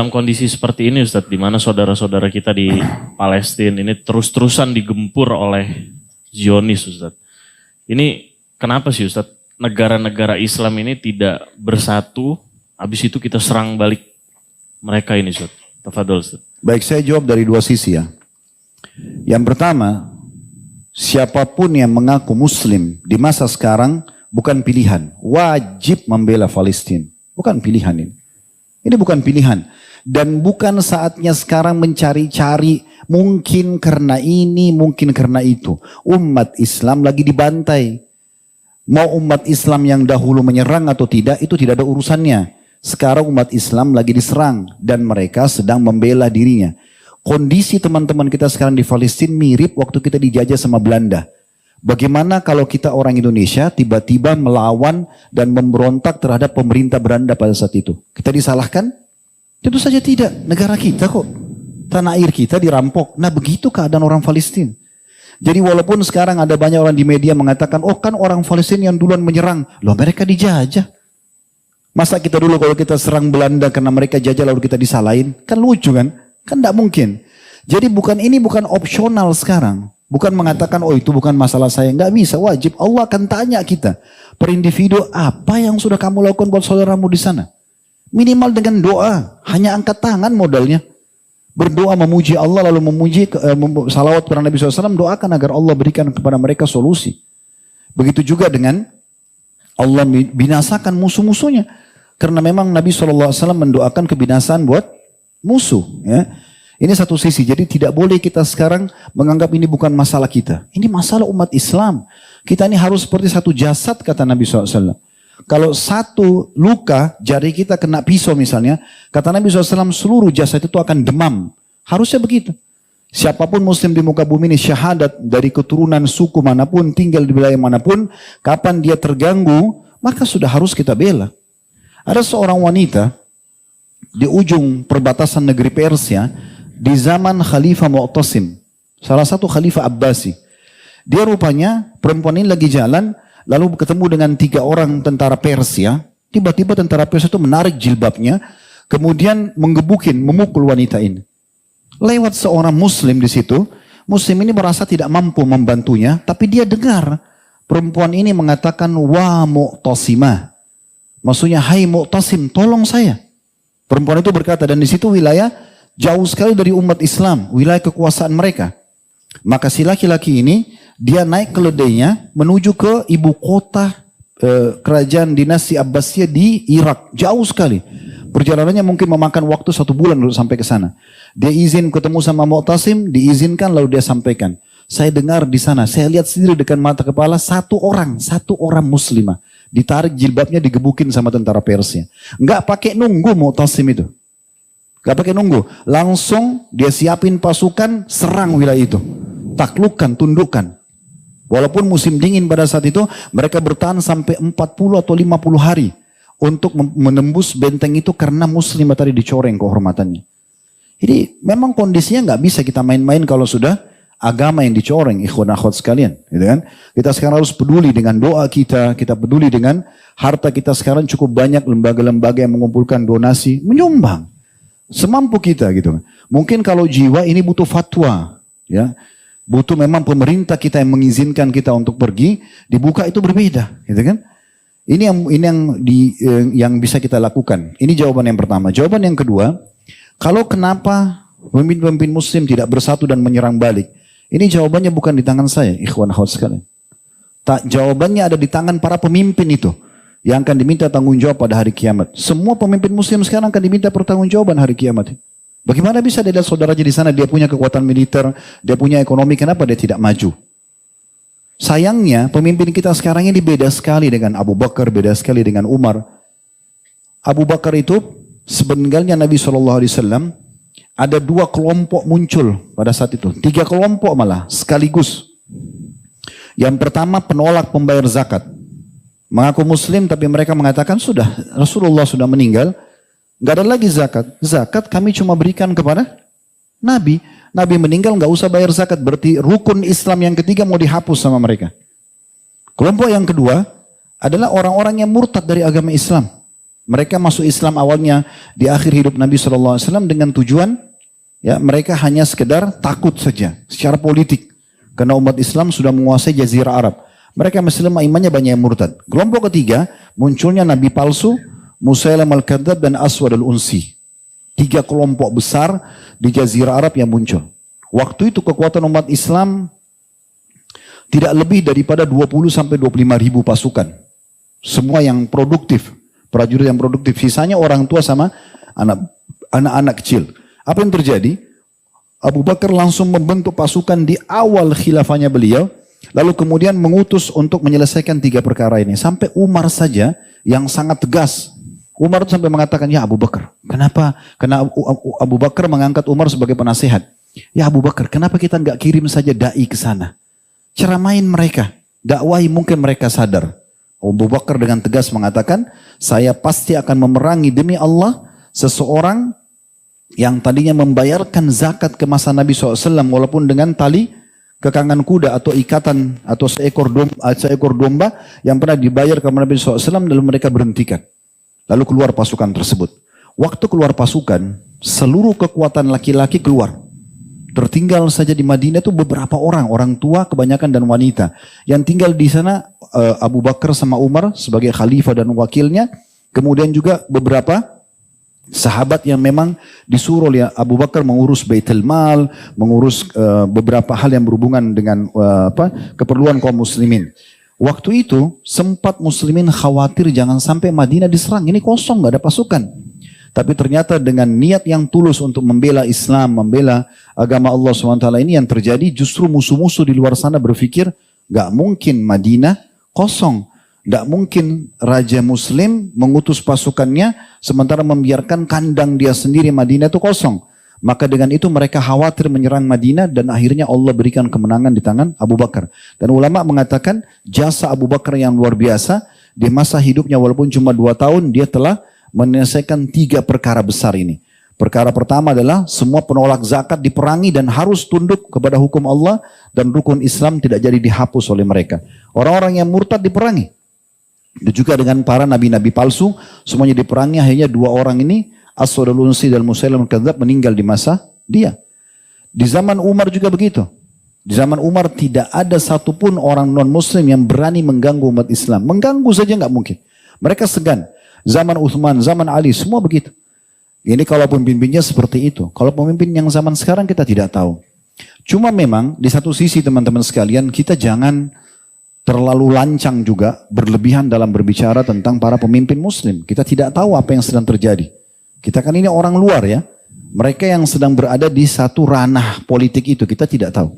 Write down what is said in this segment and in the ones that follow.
Dalam kondisi seperti ini Ustadz, di mana saudara-saudara kita di Palestina ini terus-terusan digempur oleh Zionis Ustadz. Ini kenapa sih Ustadz negara-negara Islam ini tidak bersatu, habis itu kita serang balik mereka ini Ustadz? Tafadhol Ustadz. Baik, saya jawab dari dua sisi ya. Yang pertama, siapapun yang mengaku muslim di masa sekarang bukan pilihan. Wajib membela Palestina. Bukan pilihan ini. Ini bukan pilihan. Dan bukan saatnya sekarang mencari-cari mungkin karena ini, mungkin karena itu. Umat Islam lagi dibantai. Mau umat Islam yang dahulu menyerang atau tidak, itu tidak ada urusannya. Sekarang umat Islam lagi diserang dan mereka sedang membela dirinya. Kondisi teman-teman kita sekarang di Palestina mirip waktu kita dijajah sama Belanda. Bagaimana kalau kita orang Indonesia tiba-tiba melawan dan memberontak terhadap pemerintah Belanda pada saat itu? Kita disalahkan? Tentu saja tidak. Negara kita kok. Tanah air kita dirampok. Nah begitu keadaan orang Palestina. Jadi walaupun sekarang ada banyak orang di media mengatakan, oh kan orang Palestina yang duluan menyerang. Loh mereka dijajah. Masa kita dulu kalau kita serang Belanda karena mereka jajah lalu kita disalahin? Kan lucu kan? Kan tidak mungkin. Jadi ini bukan opsional sekarang. Bukan mengatakan, oh itu bukan masalah saya. Nggak bisa, wajib. Allah akan tanya kita. Per individu, apa yang sudah kamu lakukan buat saudaramu di sana? Minimal dengan doa. Hanya angkat tangan modalnya. Berdoa memuji Allah lalu memuji salawat kepada Nabi SAW. Doakan agar Allah berikan kepada mereka solusi. Begitu juga dengan Allah binasakan musuh-musuhnya. Karena memang Nabi SAW mendoakan kebinasaan buat musuh. Ya. Ini satu sisi. Jadi tidak boleh kita sekarang menganggap ini bukan masalah kita. Ini masalah umat Islam. Kita ini harus seperti satu jasad kata Nabi SAW. Kalau satu luka, jari kita kena pisau misalnya, kata Nabi SAW seluruh jasad itu akan demam. Harusnya begitu. Siapapun muslim di muka bumi ini syahadat dari keturunan suku manapun, tinggal di wilayah manapun, kapan dia terganggu, maka sudah harus kita bela. Ada seorang wanita di ujung perbatasan negeri Persia, di zaman Khalifah Mu'tasim, salah satu Khalifah Abbasi. Dia rupanya, perempuan ini lagi jalan, lalu ketemu dengan 3 orang tentara Persia. Tiba-tiba tentara Persia itu menarik jilbabnya, kemudian menggebukin, memukul wanita ini. Lewat seorang muslim di situ, muslim ini merasa tidak mampu membantunya, tapi dia dengar perempuan ini mengatakan, wa Mu'tasimah. Maksudnya, hai Mu'tasim, tolong saya. Perempuan itu berkata, dan di situ wilayah jauh sekali dari umat Islam, wilayah kekuasaan mereka. Maka si laki-laki ini, dia naik keledainya menuju ke ibu kota kerajaan dinasti Abbasiyah di Irak. Jauh sekali. Perjalanannya mungkin memakan waktu 1 bulan untuk sampai ke sana. Dia izin ketemu sama Mu'tasim, diizinkan lalu dia sampaikan. Saya dengar di sana, saya lihat sendiri dengan mata kepala satu orang muslimah. Ditarik jilbabnya, digebukin sama tentara Persia. Enggak pakai nunggu Mu'tasim itu. Enggak pakai nunggu. Langsung dia siapin pasukan, serang wilayah itu. Taklukkan, tundukkan. Walaupun musim dingin pada saat itu, mereka bertahan sampai 40 atau 50 hari untuk menembus benteng itu karena muslim tadi dicoreng kehormatannya. Jadi memang kondisinya nggak bisa kita main-main kalau sudah agama yang dicoreng, ikhwan akhwat sekalian, gitu kan? Kita sekarang harus peduli dengan doa kita peduli dengan harta kita sekarang cukup banyak lembaga-lembaga yang mengumpulkan donasi, menyumbang semampu kita gitu. Mungkin kalau jiwa ini butuh fatwa, ya. Butuh memang pemerintah kita yang mengizinkan kita untuk pergi, dibuka itu berbeda, gitu kan? Ini yang bisa kita lakukan. Ini jawaban yang pertama. Jawaban yang kedua, kalau kenapa pemimpin-pemimpin muslim tidak bersatu dan menyerang balik? Ini jawabannya bukan di tangan saya, ikhwan akhwat sekalian. Jawabannya ada di tangan para pemimpin itu yang akan diminta tanggung jawab pada hari kiamat. Semua pemimpin muslim sekarang akan diminta pertanggungjawaban hari kiamat. Bagaimana bisa dia lihat saudaranya di sana, dia punya kekuatan militer, dia punya ekonomi, kenapa dia tidak maju? Sayangnya pemimpin kita sekarang ini beda sekali dengan Abu Bakar, beda sekali dengan Umar. Abu Bakar itu sebenarnya Nabi SAW ada 2 kelompok muncul pada saat itu. 3 kelompok malah sekaligus. Yang pertama penolak pembayar zakat. Mengaku muslim tapi mereka mengatakan sudah Rasulullah sudah meninggal. Gak ada lagi zakat. Zakat kami cuma berikan kepada Nabi. Nabi meninggal gak usah bayar zakat. Berarti rukun Islam yang ketiga mau dihapus sama mereka. Kelompok yang kedua adalah orang-orang yang murtad dari agama Islam. Mereka masuk Islam awalnya di akhir hidup Nabi SAW dengan tujuan, ya mereka hanya sekedar takut saja secara politik. Karena umat Islam sudah menguasai Jazirah Arab. Mereka Muslim imannya banyak yang murtad. Kelompok ketiga, munculnya Nabi palsu, Musailam al-Kadzab dan Aswad al-Unsi. 3 kelompok besar di Jazirah Arab yang muncul. Waktu itu kekuatan umat Islam tidak lebih daripada 20 sampai 25 ribu pasukan. Semua yang produktif, prajurit yang produktif. Sisanya orang tua sama anak-anak kecil. Apa yang terjadi? Abu Bakar langsung membentuk pasukan di awal khilafahnya beliau, lalu kemudian mengutus untuk menyelesaikan 3 perkara ini. Sampai Umar saja yang sangat tegas. Umar sampai mengatakan, ya Abu Bakar, kenapa? Karena Abu Bakar mengangkat Umar sebagai penasehat. Ya Abu Bakar, kenapa kita nggak kirim saja dai ke sana? Ceramain mereka, dakwahi mungkin mereka sadar. Abu Bakar dengan tegas mengatakan, saya pasti akan memerangi demi Allah seseorang yang tadinya membayarkan zakat ke masa Nabi SAW walaupun dengan tali kekangan kuda atau ikatan atau seekor domba yang pernah dibayar kepada Nabi SAW lalu mereka berhentikan. Lalu keluar pasukan tersebut. Waktu keluar pasukan, seluruh kekuatan laki-laki keluar. Tertinggal saja di Madinah itu beberapa orang tua kebanyakan dan wanita. Yang tinggal di sana Abu Bakar sama Umar sebagai khalifah dan wakilnya. Kemudian juga beberapa sahabat yang memang disuruh oleh Abu Bakar mengurus Baitul Mal, mengurus beberapa hal yang berhubungan dengan keperluan kaum muslimin. Waktu itu sempat muslimin khawatir jangan sampai Madinah diserang, ini kosong nggak ada pasukan. Tapi ternyata dengan niat yang tulus untuk membela Islam, membela agama Allah SWT ini yang terjadi justru musuh-musuh di luar sana berpikir nggak mungkin Madinah kosong. Tidak mungkin Raja Muslim mengutus pasukannya sementara membiarkan kandang dia sendiri Madinah itu kosong. Maka dengan itu mereka khawatir menyerang Madinah dan akhirnya Allah berikan kemenangan di tangan Abu Bakar. Dan ulama mengatakan jasa Abu Bakar yang luar biasa di masa hidupnya walaupun cuma 2 tahun dia telah menyelesaikan 3 perkara besar ini. Perkara pertama adalah semua penolak zakat diperangi dan harus tunduk kepada hukum Allah dan rukun Islam tidak jadi dihapus oleh mereka. Orang-orang yang murtad diperangi. Dan juga dengan para nabi-nabi palsu semuanya diperangi, akhirnya 2 orang ini Aswad al-Unsi dan Musailam al-Kadzab meninggal di masa dia. Di zaman Umar juga begitu. Di zaman Umar tidak ada satupun orang non muslim yang berani mengganggu umat Islam. Mengganggu saja nggak mungkin. Mereka segan. Zaman Uthman, zaman Ali semua begitu. Ini kalau pemimpinnya seperti itu. Kalau pemimpin yang zaman sekarang kita tidak tahu. Cuma memang di satu sisi teman-teman sekalian kita jangan terlalu lancang juga berlebihan dalam berbicara tentang para pemimpin muslim. Kita tidak tahu apa yang sedang terjadi. Kita kan ini orang luar ya. Mereka yang sedang berada di satu ranah politik itu kita tidak tahu.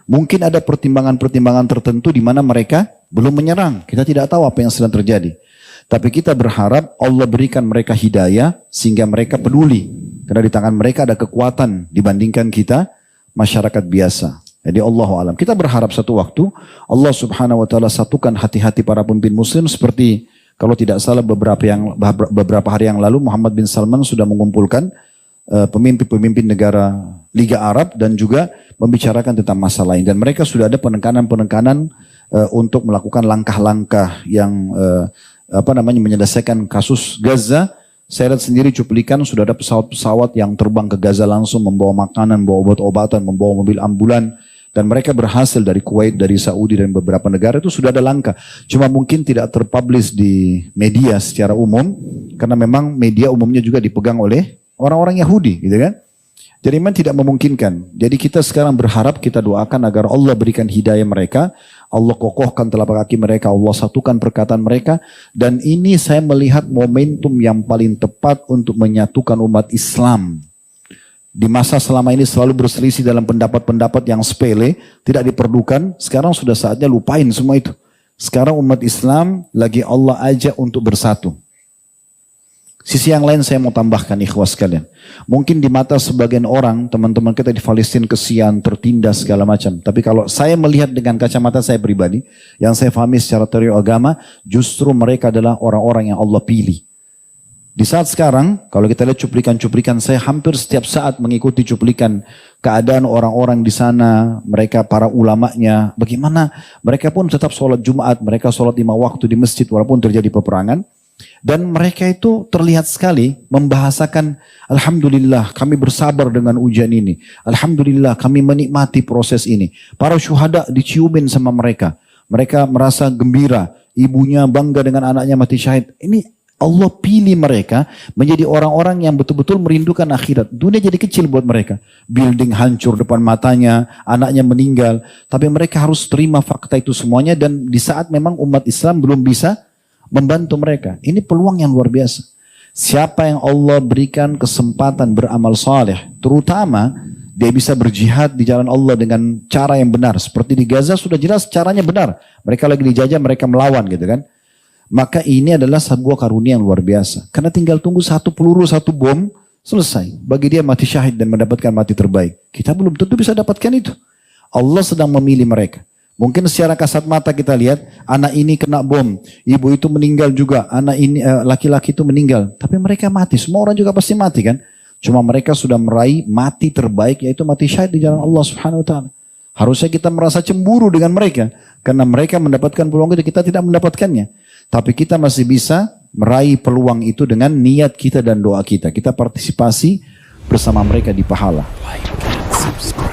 Mungkin ada pertimbangan-pertimbangan tertentu di mana mereka belum menyerang. Kita tidak tahu apa yang sedang terjadi. Tapi kita berharap Allah berikan mereka hidayah sehingga mereka peduli. Karena di tangan mereka ada kekuatan dibandingkan kita masyarakat biasa. Jadi Allah alam. Kita berharap satu waktu Allah Subhanahu wa taala satukan hati-hati para pemimpin muslim seperti kalau tidak salah beberapa hari yang lalu Muhammad bin Salman sudah mengumpulkan pemimpin-pemimpin negara Liga Arab dan juga membicarakan tentang masalah lain dan mereka sudah ada penekanan-penekanan untuk melakukan langkah-langkah yang menyelesaikan kasus Gaza. Saya lihat sendiri cuplikan sudah ada pesawat-pesawat yang terbang ke Gaza langsung membawa makanan, membawa obat-obatan, membawa mobil ambulan. Dan mereka berhasil dari Kuwait, dari Saudi dan beberapa negara itu sudah ada langkah. Cuma mungkin tidak terpublish di media secara umum. Karena memang media umumnya juga dipegang oleh orang-orang Yahudi gitu kan. Jadi memang tidak memungkinkan. Jadi kita sekarang berharap kita doakan agar Allah berikan hidayah mereka. Allah kokohkan telapak kaki mereka. Allah satukan perkataan mereka. Dan ini saya melihat momentum yang paling tepat untuk menyatukan umat Islam. Di masa selama ini selalu berselisih dalam pendapat-pendapat yang sepele, tidak diperlukan. Sekarang sudah saatnya lupain semua itu. Sekarang umat Islam lagi Allah ajak untuk bersatu. Sisi yang lain saya mau tambahkan ikhwas sekalian. Mungkin di mata sebagian orang, teman-teman kita di Palestina kesian, tertindas segala macam. Tapi kalau saya melihat dengan kacamata saya pribadi, yang saya pahami secara teori agama, justru mereka adalah orang-orang yang Allah pilih. Di saat sekarang, kalau kita lihat cuplikan-cuplikan, saya hampir setiap saat mengikuti cuplikan keadaan orang-orang di sana, mereka para ulamanya, bagaimana mereka pun tetap sholat Jumat, mereka sholat 5 waktu di masjid walaupun terjadi peperangan. Dan mereka itu terlihat sekali membahasakan, Alhamdulillah kami bersabar dengan ujian ini. Alhamdulillah kami menikmati proses ini. Para syuhada diciumin sama mereka. Mereka merasa gembira. Ibunya bangga dengan anaknya mati syahid. Ini Allah pilih mereka menjadi orang-orang yang betul-betul merindukan akhirat. Dunia jadi kecil buat mereka. Building hancur depan matanya, anaknya meninggal. Tapi mereka harus terima fakta itu semuanya dan di saat memang umat Islam belum bisa membantu mereka. Ini peluang yang luar biasa. Siapa yang Allah berikan kesempatan beramal saleh, terutama dia bisa berjihad di jalan Allah dengan cara yang benar. Seperti di Gaza sudah jelas caranya benar. Mereka lagi dijajah, mereka melawan gitu kan. Maka ini adalah sebuah karunia yang luar biasa. Karena tinggal tunggu satu peluru, satu bom, selesai. Bagi dia mati syahid dan mendapatkan mati terbaik. Kita belum tentu bisa dapatkan itu. Allah sedang memilih mereka. Mungkin secara kasat mata kita lihat, anak ini kena bom, ibu itu meninggal juga, anak ini laki-laki itu meninggal. Tapi mereka mati, semua orang juga pasti mati kan. Cuma mereka sudah meraih mati terbaik, yaitu mati syahid di jalan Allah Subhanahu Wa Taala. Harusnya kita merasa cemburu dengan mereka, karena mereka mendapatkan peluang itu, kita tidak mendapatkannya. Tapi kita masih bisa meraih peluang itu dengan niat kita dan doa kita. Kita partisipasi bersama mereka di pahala. Like, subscribe.